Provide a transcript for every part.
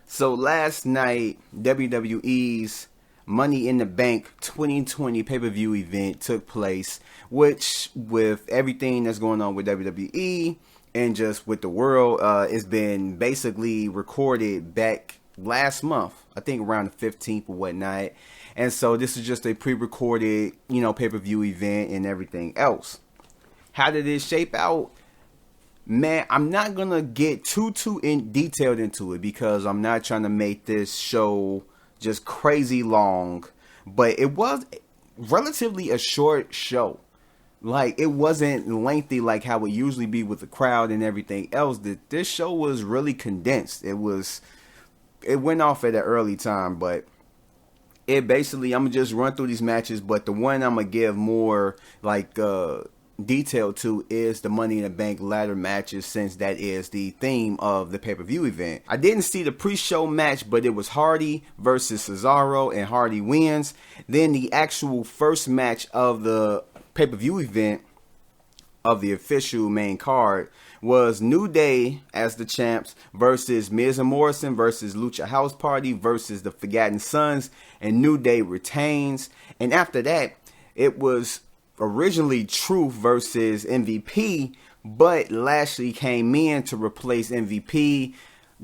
So last night, WWE's Money in the Bank 2020 pay-per-view event took place, which with everything that's going on with WWE and just with the world, it's been basically recorded back last month, I think around the 15th or whatnot. And so this is just a pre-recorded, pay-per-view event and everything else. How did it shape out? Man, I'm not going to get too detailed into it because I'm not trying to make this show just crazy long. But it was relatively a short show. Like, it wasn't lengthy like how it usually be with the crowd and everything else. This show was really condensed. It went off at an early time, but it basically, I'm going to just run through these matches. But the one I'm going to give more, detail to is the Money in the Bank ladder matches, since that is the theme of the pay-per-view event. I didn't see the pre-show match, but it was Hardy versus Cesaro, and Hardy wins. Then the actual first match of the pay-per-view event of the official main card was New Day as the champs versus Miz and Morrison versus Lucha House Party versus the Forgotten Sons, and New Day retains. And after that, it was originally Truth versus MVP, but Lashley came in to replace MVP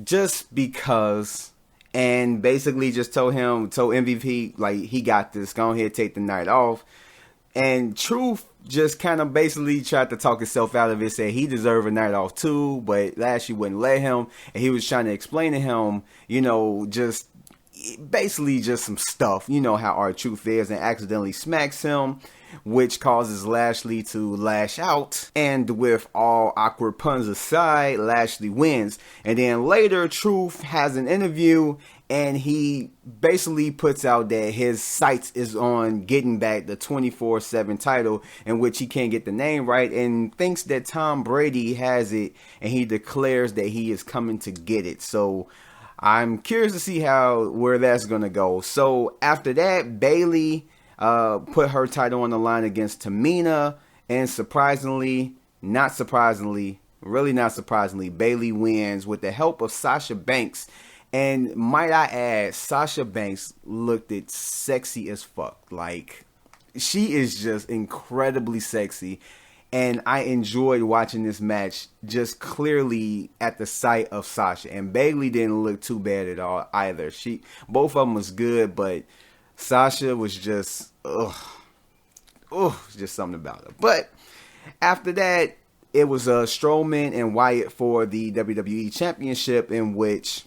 just because, and basically just told MVP, like, he got this, go ahead, take the night off. And Truth just kind of basically tried to talk himself out of it, said he deserved a night off too, but Lashley wouldn't let him, and he was trying to explain to him, just basically just some stuff, how R-Truth is, and accidentally smacks him, which causes Lashley to lash out. And with all awkward puns aside, Lashley wins. And then later, Truth has an interview, and he basically puts out that his sights is on getting back the 24/7 title, in which he can't get the name right, and thinks that Tom Brady has it, and he declares that he is coming to get it. So I'm curious to see where that's going to go. So after that, Bayley put her title on the line against Tamina, and surprisingly, really not surprisingly, Bayley wins with the help of Sasha Banks. And might I add, Sasha Banks looked sexy as fuck. Like, she is just incredibly sexy. And I enjoyed watching this match just clearly at the sight of Sasha. And Bayley didn't look too bad at all either. Both of them was good, but Sasha was just, just something about her. But after that, it was Strowman and Wyatt for the WWE Championship, in which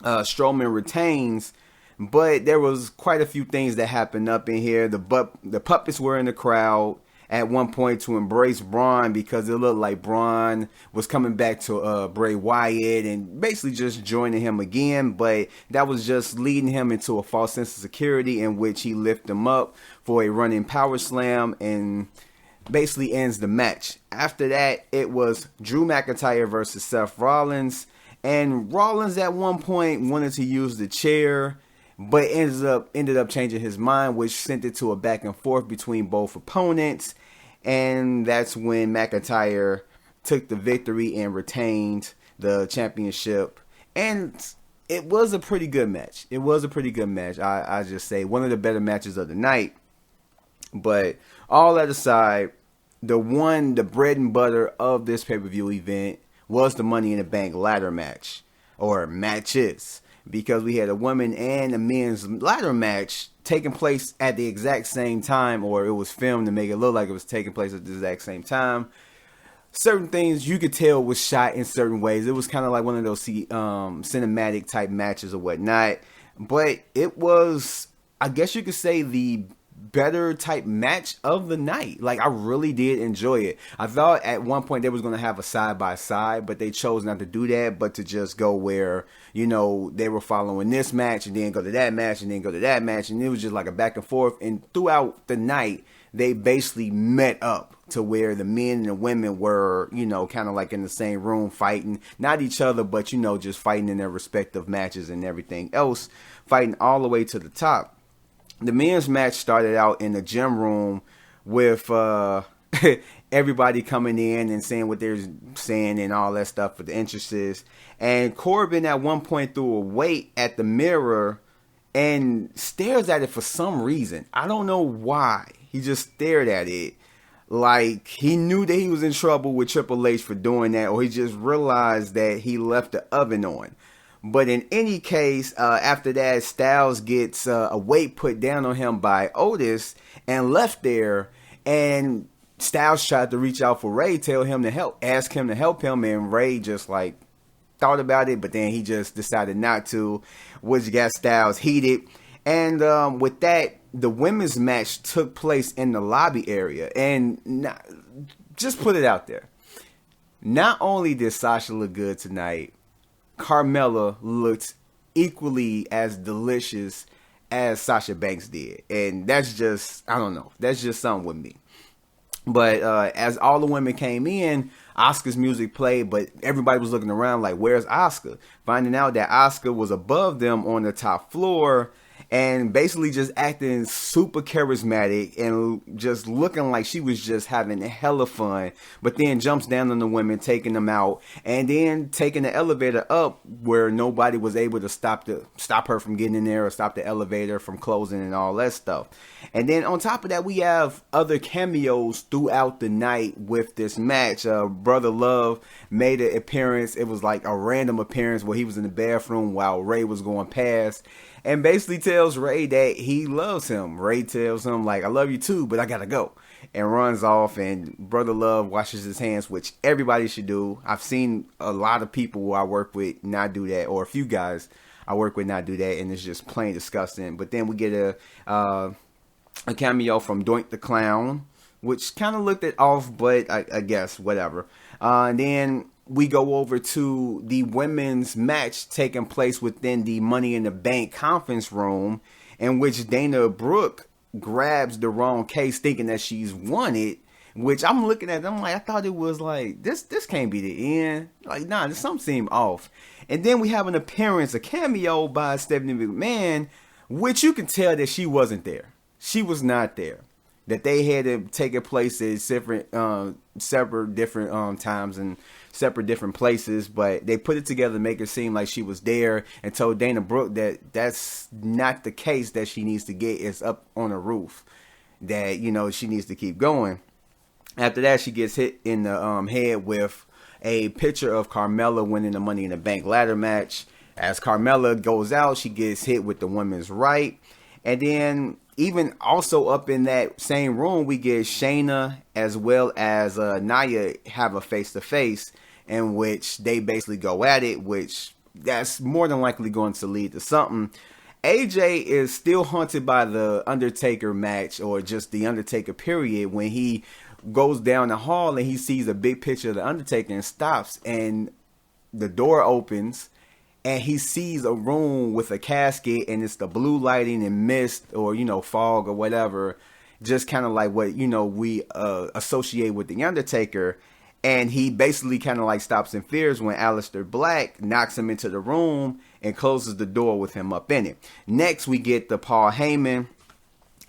Strowman retains. But there was quite a few things that happened up in here. The puppets were in the crowd at one point to embrace Braun, because it looked like Braun was coming back to Bray Wyatt and basically just joining him again, but that was just leading him into a false sense of security, in which he lifted him up for a running power slam and basically ends the match. After that, it was Drew McIntyre versus Seth Rollins, and Rollins at one point wanted to use the chair, but ended up changing his mind, which sent it to a back and forth between both opponents. And that's when McIntyre took the victory and retained the championship. And it was a pretty good match. I just say one of the better matches of the night. But all that aside, the bread and butter of this pay-per-view event was the Money in the Bank ladder match, or matches, because we had a women and a men's ladder match taking place at the exact same time, or it was filmed to make it look like it was taking place at the exact same time. Certain things you could tell was shot in certain ways. It was kind of like one of those cinematic type matches or whatnot. But it was, I guess you could say, the better type match of the night. Like, I really did enjoy it. I thought at one point they was going to have a side by side, but they chose not to do that, but to just go where, they were following this match and then go to that match and then go to that match, and it was just like a back and forth. And throughout the night, they basically met up to where the men and the women were, kind of like in the same room fighting, not each other, but, just fighting in their respective matches and everything else, fighting all the way to the top. The men's match started out in the gym room with everybody coming in and saying what they're saying and all that stuff for the entrances. And Corbin at one point threw a weight at the mirror and stares at it for some reason. I don't know why. He just stared at it. Like he knew that he was in trouble with Triple H for doing that, or he just realized that he left the oven on. But in any case, after that, Styles gets a weight put down on him by Otis and left there. And Styles tried to reach out for Ray, tell him to help, ask him to help him. And Ray just like thought about it, but then he just decided not to, which got Styles heated. And with that, the women's match took place in the lobby area. And just put it out there. Not only did Sasha look good tonight, Carmella looked equally as delicious as Sasha Banks did. And that's just, I don't know, that's just something with me. But as all the women came in, Asuka's music played, but everybody was looking around like, where's Asuka? Finding out that Asuka was above them on the top floor and basically just acting super charismatic and just looking like she was just having hella fun, but then jumps down on the women, taking them out, and then taking the elevator up where nobody was able to stop her from getting in there or stop the elevator from closing and all that stuff. And then on top of that, we have other cameos throughout the night with this match. Brother Love made an appearance. It was like a random appearance where he was in the bathroom while Ray was going past, and basically tells Ray that he loves him. Ray tells him, like, I love you too, but I gotta go. And runs off, and Brother Love washes his hands, which everybody should do. I've seen a lot of people who I work with not do that, or a few guys I work with not do that, and it's just plain disgusting. But then we get a cameo from Doink the Clown, which kind of looked it off, but I guess, whatever. And then we go over to the women's match taking place within the Money in the Bank conference room, in which Dana Brooke grabs the wrong case thinking that she's won it, which I'm looking at, I'm like, I thought it was like, this can't be the end. Like, nah, this something seemed off. And then we have an appearance, a cameo by Stephanie McMahon, which you can tell that she wasn't there. She was not there. That they had to take it place at separate different times and separate different places, but they put it together to make it seem like she was there and told Dana Brooke that that's not the case that she needs to get. It's up on a roof. That, you know, she needs to keep going. After that, she gets hit in the head with a picture of Carmella winning the Money in the Bank ladder match. As Carmella goes out, she gets hit with the women's right. And then even also up in that same room, we get Shayna as well as Nia have a face-to-face in which they basically go at it, which that's more than likely going to lead to something. AJ is still haunted by the Undertaker match, or just the Undertaker period, when he goes down the hall and he sees a big picture of the Undertaker and stops, and the door opens and he sees a room with a casket, and it's the blue lighting and mist, or, you know, fog or whatever, just kind of like what, you know, we associate with the Undertaker. And he basically kind of like stops in fears when Aleister Black knocks him into the room and closes the door with him up in it. Next, we get the Paul Heyman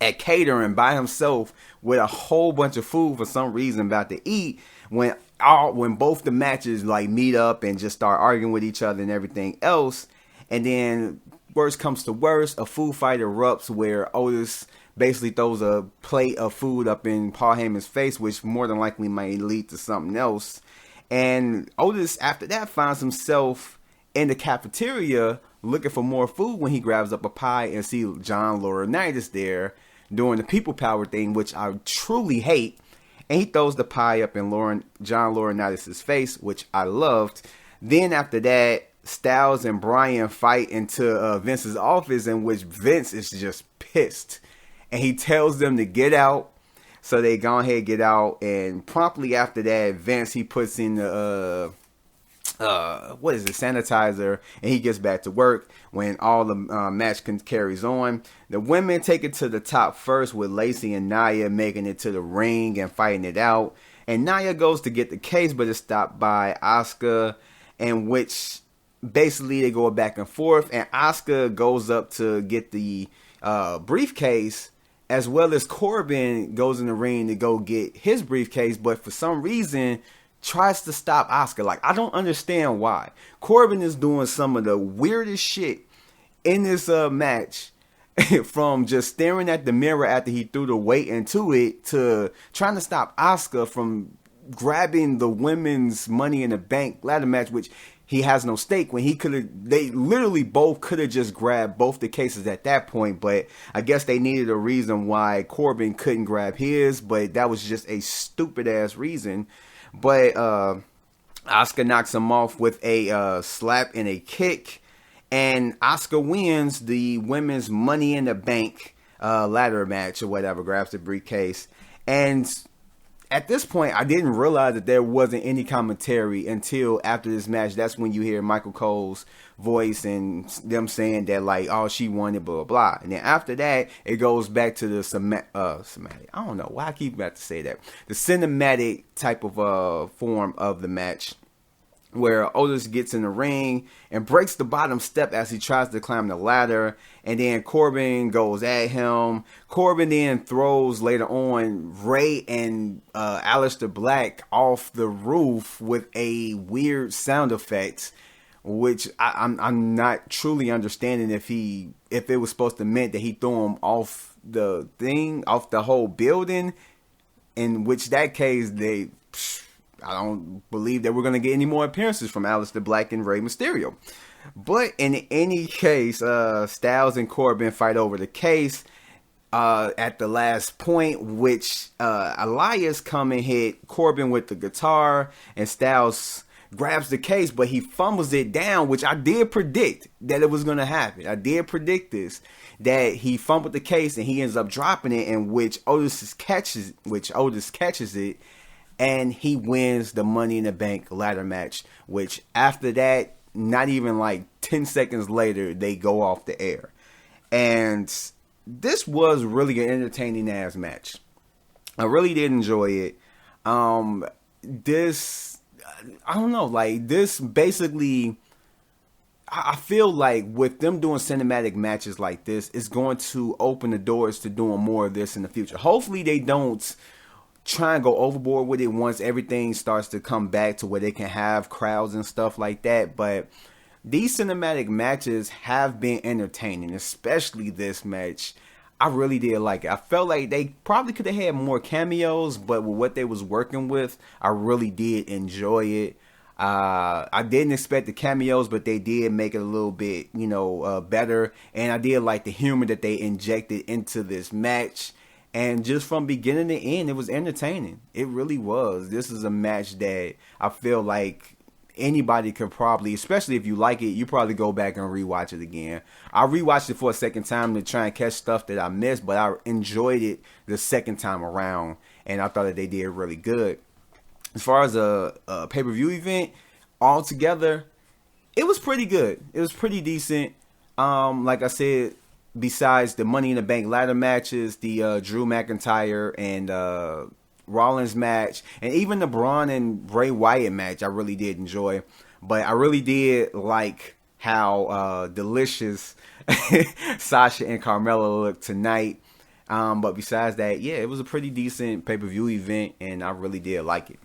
at catering by himself with a whole bunch of food for some reason about to eat, when both the matches like meet up and just start arguing with each other and everything else. And then worst comes to worst, a food fight erupts where Otis basically throws a plate of food up in Paul Heyman's face, which more than likely might lead to something else. And Otis, after that, finds himself in the cafeteria looking for more food when he grabs up a pie and sees John Laurinaitis there doing the people power thing, which I truly hate. And he throws the pie up in John Laurinaitis' face, which I loved. Then after that, Styles and Bryan fight into Vince's office, in which Vince is just pissed. And he tells them to get out. So they go ahead and get out. And promptly after that, Vince, he puts in the sanitizer, and he gets back to work when all the match carries on. The women take it to the top first, with Lacey and Nia making it to the ring and fighting it out. And Nia goes to get the case, but it's stopped by Asuka, in which basically they go back and forth. And Asuka goes up to get the briefcase, as well as Corbin goes in the ring to go get his briefcase, but for some reason tries to stop Asuka. Like, I don't understand why. Corbin is doing some of the weirdest shit in this match. From just staring at the mirror after he threw the weight into it to trying to stop Asuka from grabbing the women's Money in the Bank ladder match, which he has no stake when he could have. They literally both could have just grabbed both the cases at that point, but I guess they needed a reason why Corbin couldn't grab his, but that was just a stupid ass reason. But Asuka knocks him off with a slap and a kick. And Asuka wins the women's Money in the Bank ladder match or whatever, grabs the briefcase. And at this point, I didn't realize that there wasn't any commentary until after this match. That's when you hear Michael Cole's voice and them saying that, like, oh, she won it, blah, blah, blah. And then after that, it goes back to the cinematic. I don't know why I keep about to say that. The cinematic type of form of the match, where Otis gets in the ring and breaks the bottom step as he tries to climb the ladder. And then Corbin goes at him. Corbin then throws later on Ray and Aleister Black off the roof with a weird sound effect, which I'm not truly understanding if it was supposed to mean that he threw him off the thing, off the whole building, in which that case I don't believe that we're going to get any more appearances from Aleister Black and Rey Mysterio. But in any case, Styles and Corbin fight over the case at the last point, which Elias come and hit Corbin with the guitar, and Styles grabs the case, but he fumbles it down, which I did predict that it was going to happen. I did predict this, that he fumbled the case and he ends up dropping it, in which Otis catches it. And he wins the Money in the Bank ladder match, which after that, not even like 10 seconds later, they go off the air. And this was really an entertaining ass match. I really did enjoy it. I don't know, like this basically, I feel like with them doing cinematic matches like this, it's going to open the doors to doing more of this in the future. Hopefully they don't try and go overboard with it once everything starts to come back to where they can have crowds and stuff like that. But these cinematic matches have been entertaining, especially this match. I really did like it. I felt like they probably could have had more cameos, but with what they was working with, I really did enjoy it. I didn't expect the cameos, but they did make it a little bit, better. And I did like the humor that they injected into this match. And just from beginning to end, it was entertaining. It really was. This is a match that I feel like anybody could probably, especially if you like it, you probably go back and rewatch it again. I rewatched it for a second time to try and catch stuff that I missed, but I enjoyed it the second time around, and I thought that they did really good. As far as a pay-per-view event altogether, it was pretty good. It was pretty decent. Like I said, besides the Money in the Bank ladder matches, the Drew McIntyre and Rollins match, and even the Braun and Bray Wyatt match, I really did enjoy. But I really did like how delicious Sasha and Carmella looked tonight. But besides that, yeah, it was a pretty decent pay-per-view event, and I really did like it.